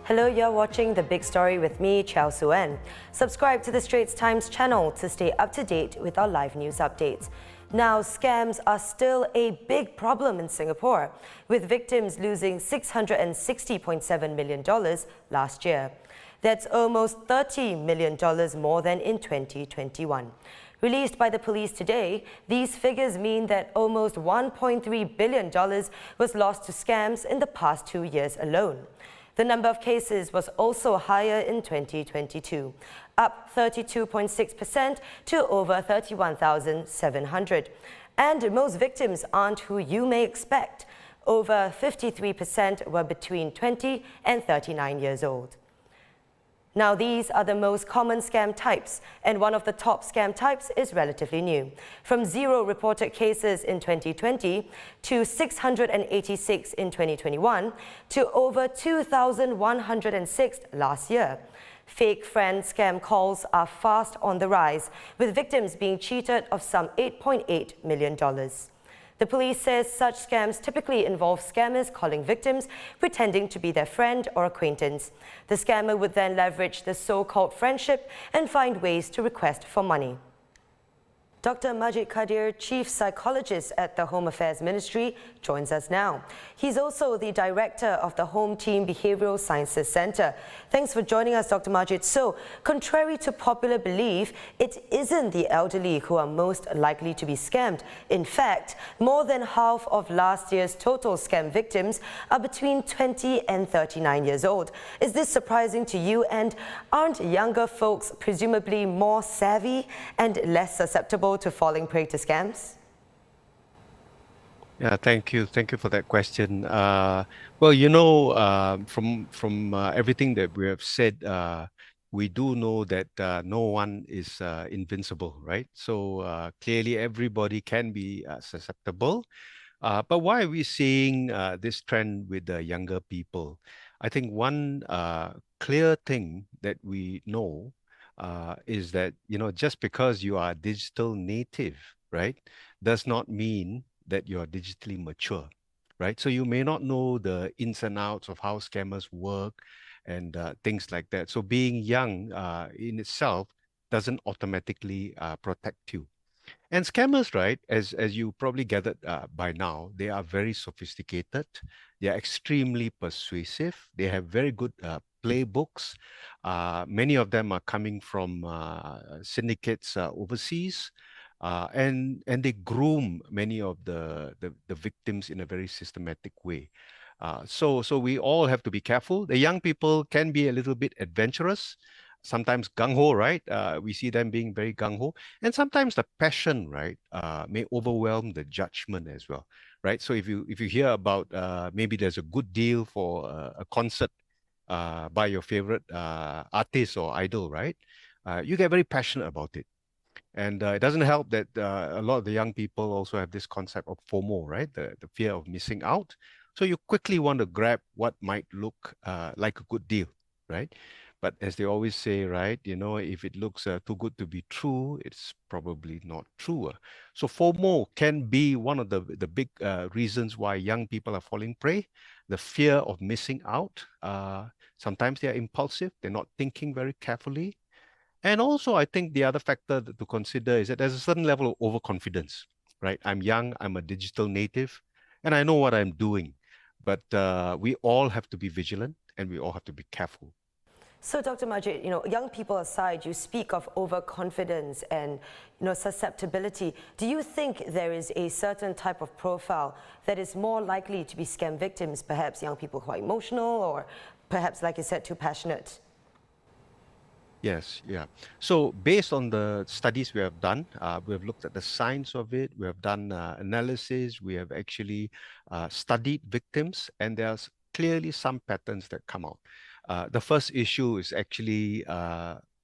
Hello, you're watching The Big Story with me, Chao Suen. Subscribe to the Straits Times channel to stay up to date with our live news updates. Now, scams are still a big problem in Singapore, with victims losing $660.7 million last year. That's almost $30 million more than in 2021. Released by the police today, these figures mean that almost $1.3 billion was lost to scams in the past 2 years alone. The number of cases was also higher in 2022, up 32.6% to over 31,700. And most victims aren't who you may expect. Over 53% were between 20 and 39 years old. Now, these are the most common scam types, and one of the top scam types is relatively new. From 0 reported cases in 2020 to 686 in 2021 to over 2,106 last year. Fake friend scam calls are fast on the rise, with victims being cheated of some $8.8 million. The police says such scams typically involve scammers calling victims, pretending to be their friend or acquaintance. The scammer would then leverage the so-called friendship and find ways to request for money. Dr. Majeed Khader, Chief Psychologist at the Home Affairs Ministry, joins us now. He's also the Director of the Home Team Behavioural Sciences Centre. Thanks for joining us, Dr. Majeed. So, contrary to popular belief, it isn't the elderly who are most likely to be scammed. In fact, more than half of last year's total scam victims are between 20 and 39 years old. Is this surprising to you? And aren't younger folks presumably more savvy and less susceptible to falling prey to scams? Yeah, thank you. Thank you for that question. From everything that we have said, we do know that no one is invincible, right? So clearly everybody can be susceptible. But why are we seeing this trend with the younger people? I think one clear thing that we know is that, just because you are a digital native, right, does not mean that you're digitally mature, right? So you may not know the ins and outs of how scammers work and things like that. So being young in itself doesn't automatically protect you. And scammers, right, as you probably gathered by now, they are very sophisticated. They are extremely persuasive. They have very good playbooks. Many of them are coming from syndicates overseas. And they groom many of the victims in a very systematic way. So we all have to be careful. The young people can be a little bit adventurous, sometimes gung-ho, right? We see them being very gung-ho. And sometimes the passion, right, may overwhelm the judgment as well, right? So if you hear about maybe there's a good deal for a concert by your favorite artist or idol, right? You get very passionate about it. And it doesn't help that a lot of the young people also have this concept of FOMO, right? The fear of missing out. So you quickly want to grab what might look like a good deal, right? But as they always say, right, if it looks too good to be true, it's probably not true. So FOMO can be one of the big reasons why young people are falling prey. The fear of missing out. Sometimes they are impulsive. They're not thinking very carefully. And also, I think the other factor to consider is that there's a certain level of overconfidence, right? I'm young, I'm a digital native, and I know what I'm doing. But we all have to be vigilant and we all have to be careful. So, Dr. Majeed, young people aside, you speak of overconfidence and, susceptibility. Do you think there is a certain type of profile that is more likely to be scam victims, perhaps young people who are emotional or perhaps, like you said, too passionate? Yes, yeah. So based on the studies we have done, we have looked at the science of it, we have done analysis, we have actually studied victims, and there's clearly some patterns that come out. The first issue is actually,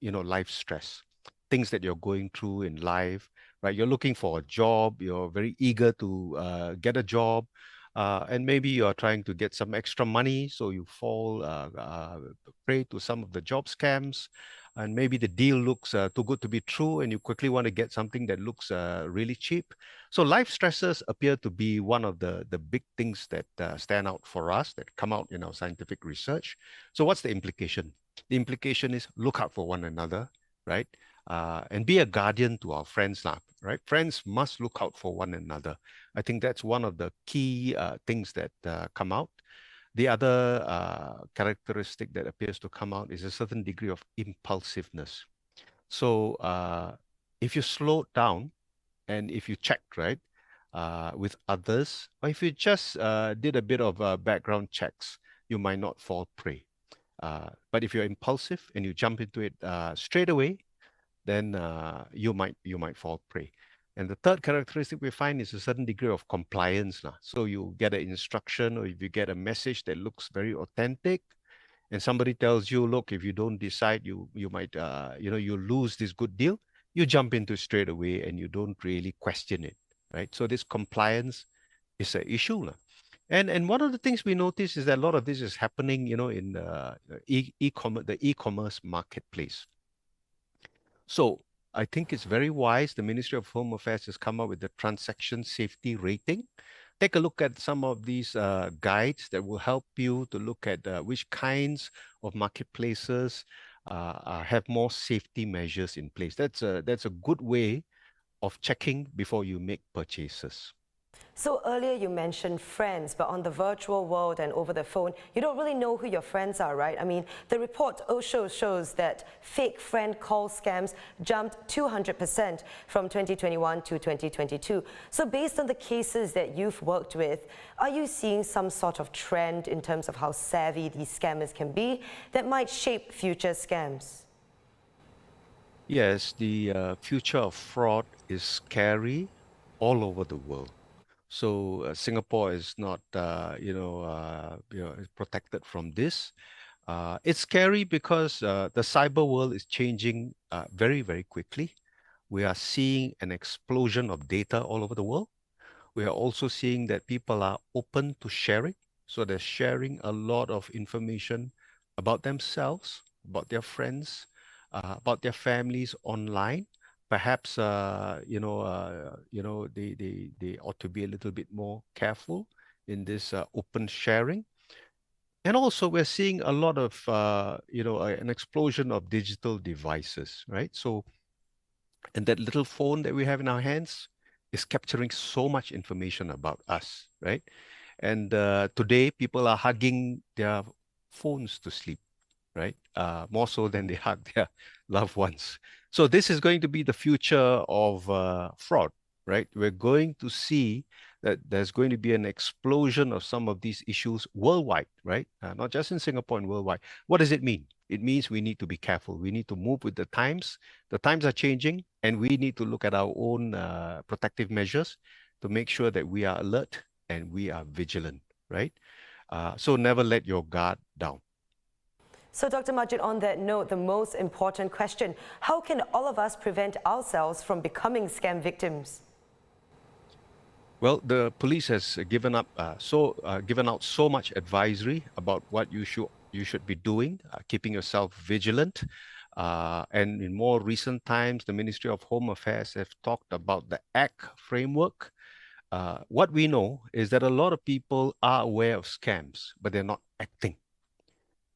life stress, things that you're going through in life, right? You're looking for a job, you're very eager to get a job, and maybe you're trying to get some extra money, so you fall prey to some of the job scams. and maybe the deal looks too good to be true, and you quickly want to get something that looks really cheap. So life stresses appear to be one of the big things that stand out for us, that come out in our scientific research. So what's the implication? The implication is look out for one another, right? And be a guardian to our friends, lah, right? Friends must look out for one another. I think that's one of the key things that come out. The other characteristic that appears to come out is a certain degree of impulsiveness. So if you slow down and if you checked, right, with others, or if you just did a bit of background checks, you might not fall prey. But if you're impulsive and you jump into it straight away, then you might fall prey. And the third characteristic we find is a certain degree of compliance. So you get an instruction, or if you get a message that looks very authentic, and somebody tells you, look, if you don't decide, you might you lose this good deal, you jump into it straight away and you don't really question it, right? So this compliance is an issue. And one of the things we notice is that a lot of this is happening, in e-commerce marketplace. So I think it's very wise. The Ministry of Home Affairs has come up with the transaction safety rating. Take a look at some of these guides that will help you to look at which kinds of marketplaces have more safety measures in place. That's a good way of checking before you make purchases. So earlier you mentioned friends, but on the virtual world and over the phone, you don't really know who your friends are, right? I mean, the report also shows that fake friend call scams jumped 200% from 2021 to 2022. So based on the cases that you've worked with, are you seeing some sort of trend in terms of how savvy these scammers can be that might shape future scams? Yes, the future of fraud is scary all over the world. So Singapore is not, is protected from this. It's scary because the cyber world is changing very, very quickly. We are seeing an explosion of data all over the world. We are also seeing that people are open to sharing. So they're sharing a lot of information about themselves, about their friends, about their families online. Perhaps they ought to be a little bit more careful in this open sharing. And also, we're seeing a lot of an explosion of digital devices, right? So, and that little phone that we have in our hands is capturing so much information about us, right? And today, people are hugging their phones to sleep, right? More so than they hug their loved ones. So this is going to be the future of fraud, right? We're going to see that there's going to be an explosion of some of these issues worldwide, right? Not just in Singapore and worldwide. What does it mean? It means we need to be careful. We need to move with the times. The times are changing, and we need to look at our own protective measures to make sure that we are alert and we are vigilant, right? So never let your guard down. So Dr. Majeed, on that note, the most important question, how can all of us prevent ourselves from becoming scam victims? Well, the police has given out so much advisory about what you should be doing, keeping yourself vigilant. And in more recent times, the Ministry of Home Affairs have talked about the ACT framework. What we know is that a lot of people are aware of scams, but they're not acting.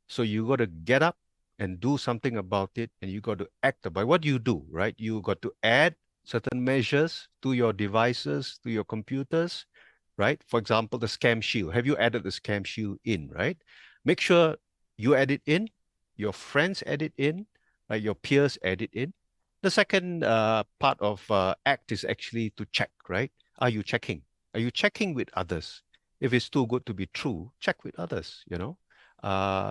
So you got to get up and do something about it, and you got to act about what you do, right? You got to add certain measures to your devices, to your computers, right? For example, the scam shield. Have you added the scam shield in, right? Make sure you add it in, your friends add it in, right? Your peers add it in. The second part of ACT is actually to check, right? Are you checking? Are you checking with others? If it's too good to be true, check with others,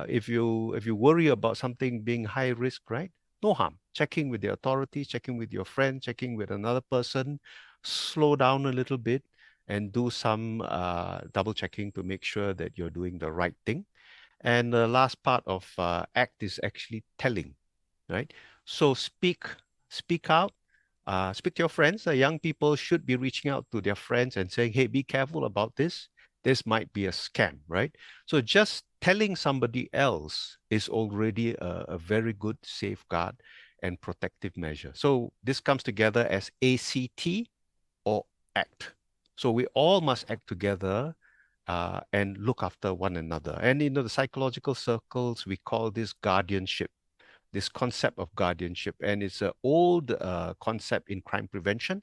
if you worry about something being high risk, right? No harm. Checking with the authorities, checking with your friend, checking with another person, slow down a little bit and do some double checking to make sure that you're doing the right thing. And the last part of ACT is actually telling, right? So speak out, speak to your friends. The young people should be reaching out to their friends and saying, hey, be careful about this. This might be a scam, right? So just telling somebody else is already a very good safeguard and protective measure. So this comes together as ACT or ACT. So we all must act together and look after one another. And in the psychological circles, we call this guardianship, this concept of guardianship. And it's an old concept in crime prevention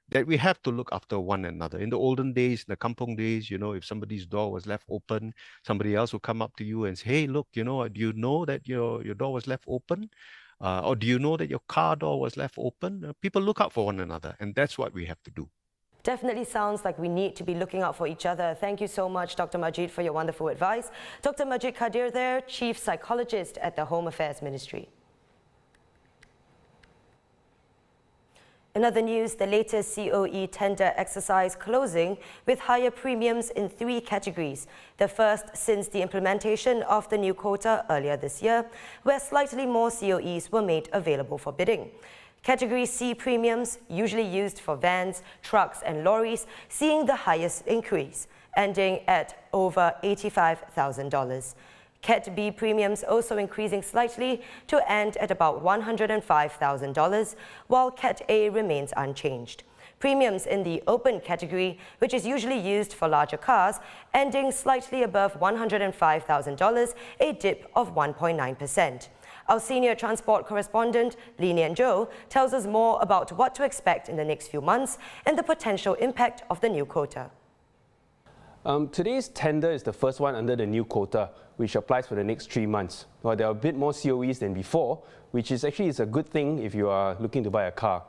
that we have to look after one another. In the olden days, the kampong days, if somebody's door was left open, somebody else would come up to you and say, hey, look, do you know that your door was left open? Or do you know that your car door was left open? People look out for one another, and that's what we have to do. Definitely sounds like we need to be looking out for each other. Thank you so much, Dr. Majeed, for your wonderful advice. Dr. Majeed Khader there, Chief Psychologist at the Home Affairs Ministry. In other news, the latest COE tender exercise closing with higher premiums in 3 categories. The first since the implementation of the new quota earlier this year, where slightly more COEs were made available for bidding. Category C premiums, usually used for vans, trucks and lorries, seeing the highest increase, ending at over $85,000. Cat B premiums also increasing slightly to end at about $105,000, while Cat A remains unchanged. Premiums in the open category, which is usually used for larger cars, ending slightly above $105,000, a dip of 1.9%. Our senior transport correspondent, Lee Nian Zhou, tells us more about what to expect in the next few months and the potential impact of the new quota. Today's tender is the first one under the new quota, which applies for the next 3 months. Well, there are a bit more COEs than before, which is actually a good thing if you are looking to buy a car.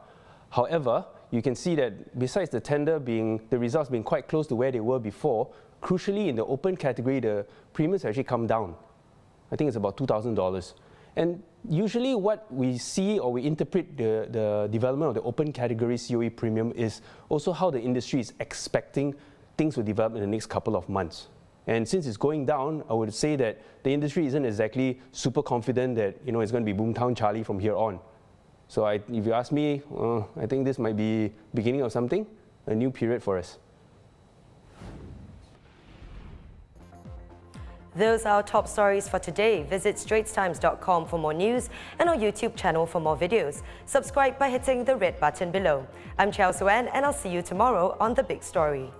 However, you can see that besides the tender the results being quite close to where they were before, crucially in the open category, the premiums actually come down. I think it's about $2,000. And usually what we see or we interpret the development of the open category COE premium is also how the industry is expecting things will develop in the next couple of months. And since it's going down, I would say that the industry isn't exactly super confident that it's going to be Boomtown Charlie from here on. So if you ask me, I think this might be beginning of something, a new period for us. Those are our top stories for today. Visit straitstimes.com for more news and our YouTube channel for more videos. Subscribe by hitting the red button below. I'm Chao Suen and I'll see you tomorrow on The Big Story.